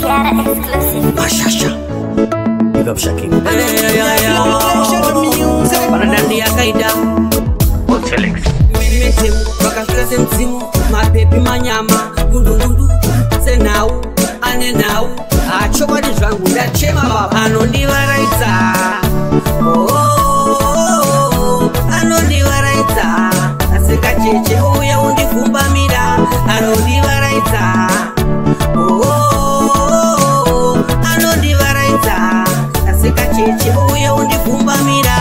Kiara exclusive. Ashasha. Big up Shaki. Wanadandia kaida Hotelix. Mimetimu wakafika mzimu. Mapepi manyama gundu senau anenau achoba dizvangu ndachema baba anondivaraidza. Anondivaraidza aseka cheche uya undikumbamira anondivaraidza. Anondivaraidza aseka cheche uya undikumbamira.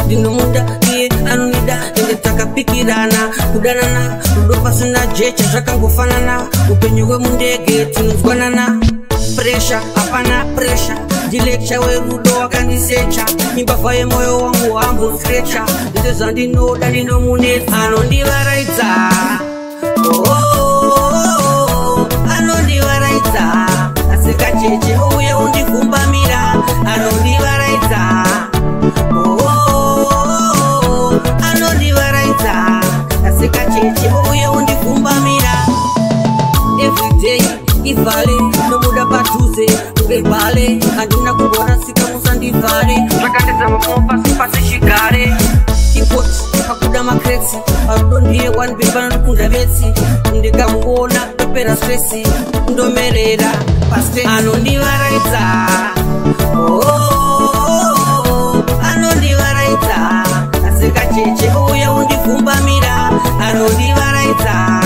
Ndinomuda iye anonida ende takapikirana kudanana rudo pasina jecha zvakangofanana upenyu hwemundege tinonzwanana. Presha hapana presha ndileksha werudo wakandisecha imbavha yemoyo wangu wambosrecha ndizvo zvandinoda ndinomunetsa anondivaraidza. Anondivaraidza aseka cheche uye undikumbamira anondivaraidza. Anondivaraidza aseka cheche uye undikumbamira. Everyday ivhale nomuda padhuze ungevhale handina kugona sika musandivhare zvakandizama kumapasi pasi chigare ikoti kakuda makretsi parudo ndiye wanibebana nokunda vetsi ndikamuona ndopera stresi ndomerera pasi anondivaraidza. Anondivaraidza aseka cheche uye undikumbamira anondivaraidza.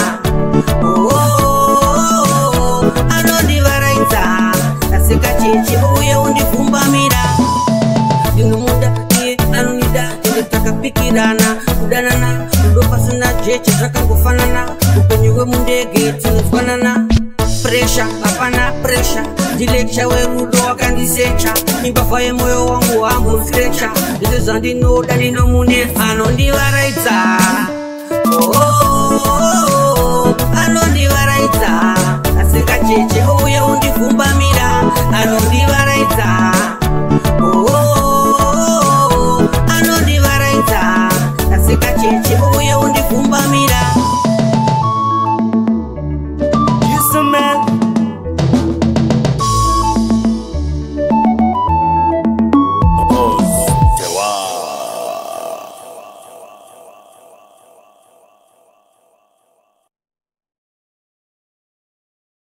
Anondivaraidza aseka cheche uye undikumbamira. Ndinomuda iye anonida ende takapikirana kudanana rudo pasina jecha zvakangofanana upenyu hwemundege tinonzwanana. Presha hapana presha ndileksha werudo wakandisecha imbavha yemoyo wangu wambosrecha ndizvo zvandinoda ndinomunetsa anondivaraidza.